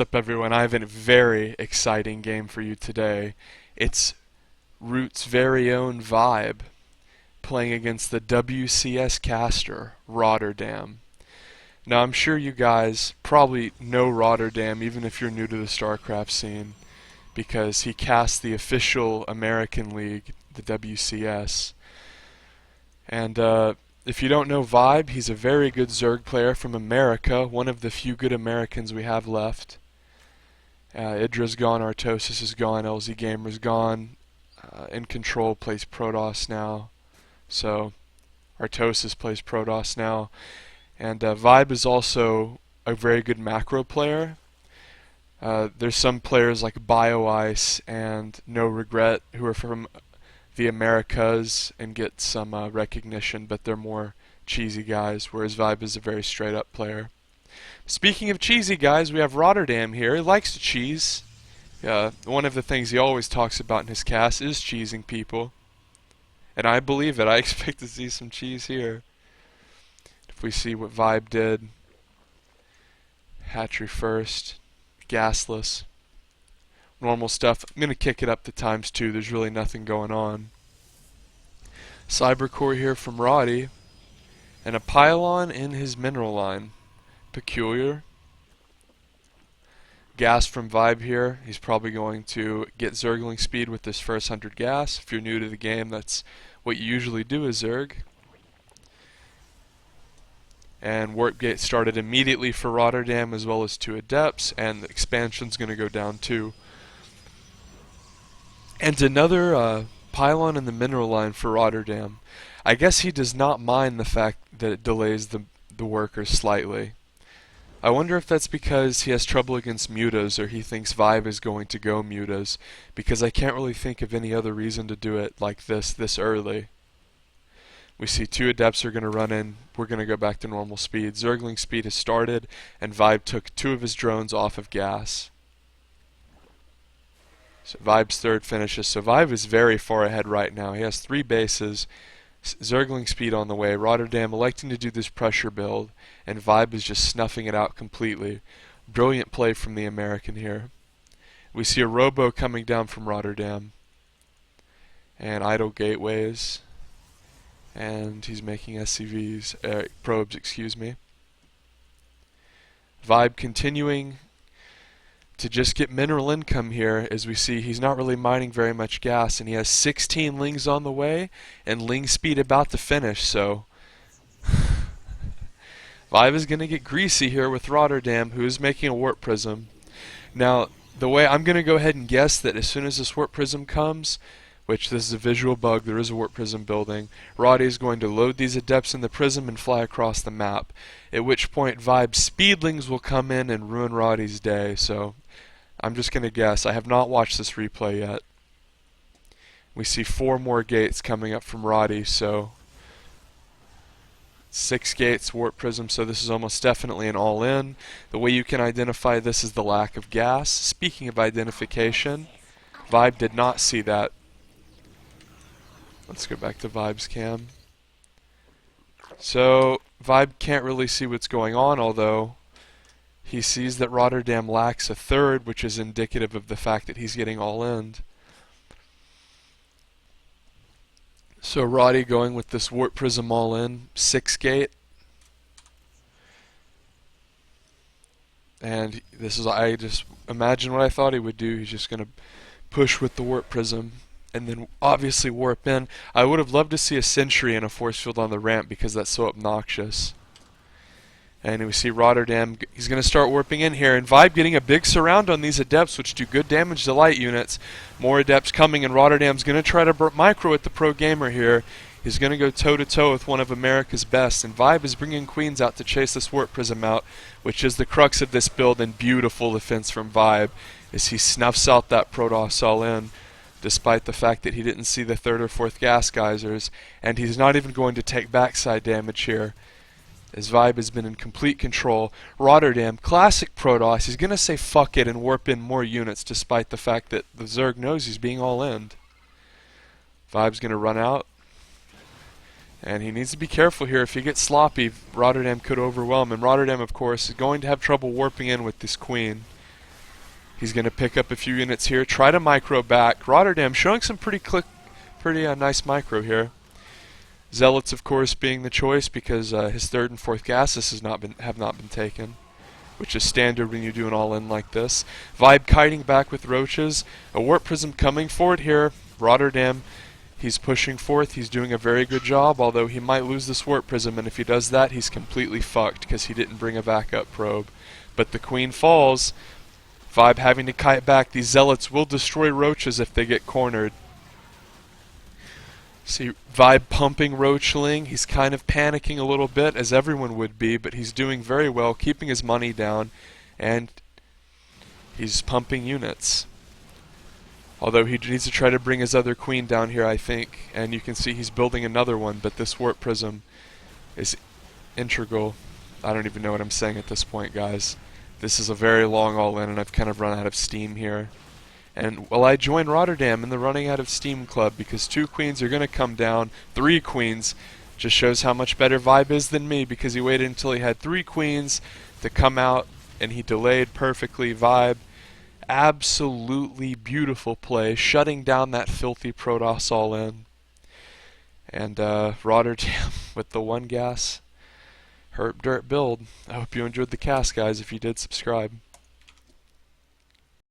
What's up, everyone? I have a very exciting game for you today. It's Root's very own Vibe playing against the WCS caster, Rotterdam. Now, I'm sure you guys probably know Rotterdam, even if you're new to the StarCraft scene, because he casts the official American League, the WCS. And if you don't know Vibe, he's a very good Zerg player from America, one of the few good Americans we have left. Idra's gone, Artosis is gone, LZ Gamer's gone. In Control plays Protoss now. So Artosis plays Protoss now. And Vibe is also a very good macro player. There's some players like BioIce and No Regret who are from the Americas and get some recognition, but they're more cheesy guys, whereas Vibe is a very straight up player. Speaking of cheesy guys, we have Rotterdam here. He likes to cheese. One of the things he always talks about in his cast is cheesing people. And I believe it. I expect to see some cheese here. If we see what Vibe did. Hatchery first. Gasless. Normal stuff. I'm going to kick it up to ×2. There's really nothing going on. Cybercore here from Roddy. And a pylon in his mineral line. Peculiar. Gas from Vibe here. He's probably going to get Zergling speed with this first 100 gas. If you're new to the game, that's what you usually do as Zerg. And Warp Gate started immediately for Rotterdam as well as 2 Adepts, and the expansion's going to go down too. And another pylon in the mineral line for Rotterdam. I guess he does not mind the fact that it delays the workers slightly. I wonder if that's because he has trouble against mutas, or he thinks Vibe is going to go mutas, because I can't really think of any other reason to do it like this early. We see 2 Adepts are going to run in. We're going to go back to normal speed. Zergling speed has started, and Vibe took 2 of his drones off of gas. So Vibe's third finishes. So Vibe is very far ahead right now. He has 3 bases. Zergling speed on the way. Rotterdam electing to do this pressure build, and Vibe is just snuffing it out completely. Brilliant play from the American here. We see a robo coming down from Rotterdam, and idle gateways, and he's making SCVs, probes, excuse me. Vibe continuing to just get mineral income here. As we see, he's not really mining very much gas, and he has 16 lings on the way and ling speed about to finish, so Vibe is going to get greasy here with Rotterdam, who is making a warp prism. Now, the way I'm going to go ahead and guess that as soon as this warp prism comes, which this is a visual bug, there is a warp prism building, Roddy is going to load these Adepts in the prism and fly across the map, at which point Vibe's speedlings will come in and ruin Roddy's day. So I'm just going to guess. I have not watched this replay yet. We see 4 more gates coming up from Roddy, so 6 gates, warp prism, so this is almost definitely an all-in. The way you can identify this is the lack of gas. Speaking of identification, Vibe did not see that. Let's go back to Vibe's cam. So Vibe can't really see what's going on, although he sees that Rotterdam lacks a third, which is indicative of the fact that he's getting all-in. So Roddy going with this warp prism all-in, 6 gate. And this is, I just imagine what I thought he would do. He's just going to push with the warp prism and then obviously warp in. I would have loved to see a sentry and a force field on the ramp because that's so obnoxious. And we see Rotterdam, he's going to start warping in here, and Vibe getting a big surround on these Adepts, which do good damage to light units. More Adepts coming, and Rotterdam's going to try to micro at the pro gamer here. He's going to go toe-to-toe with one of America's best, and Vibe is bringing Queens out to chase this warp prism out, which is the crux of this build, and beautiful defense from Vibe as he snuffs out that Protoss all in, despite the fact that he didn't see the 3rd or 4th gas geysers, and he's not even going to take backside damage here, as Vibe has been in complete control. Rotterdam, classic Protoss, he's going to say fuck it and warp in more units despite the fact that the Zerg knows he's being all-in. Vibe's going to run out, and he needs to be careful here. If he gets sloppy, Rotterdam could overwhelm him. Rotterdam, of course, is going to have trouble warping in with this Queen. He's going to pick up a few units here, try to micro back. Rotterdam showing some pretty nice micro here. Zealots, of course, being the choice because his third and fourth gases have not been taken, which is standard when you do an all-in like this. Vibe kiting back with roaches. A warp prism coming forward here. Rotterdam, he's pushing forth. He's doing a very good job, although he might lose this warp prism, and if he does that, he's completely fucked because he didn't bring a backup probe. But the queen falls. Vibe having to kite back. These zealots will destroy roaches if they get cornered. See Vibe pumping Roachling. He's kind of panicking a little bit, as everyone would be, but he's doing very well, keeping his money down, and he's pumping units. Although he needs to try to bring his other queen down here, I think, and you can see he's building another one, but this warp prism is integral. I don't even know what I'm saying at this point, guys. This is a very long all-in, and I've kind of run out of steam here. And, well, I joined Rotterdam in the running out of steam club because 2 queens are going to come down. 3 queens. Just shows how much better Vibe is than me because he waited until he had 3 queens to come out and he delayed perfectly. Vibe, absolutely beautiful play, shutting down that filthy Protoss all-in. And Rotterdam with the 1 gas. Herp Dirt build. I hope you enjoyed the cast, guys. If you did, subscribe.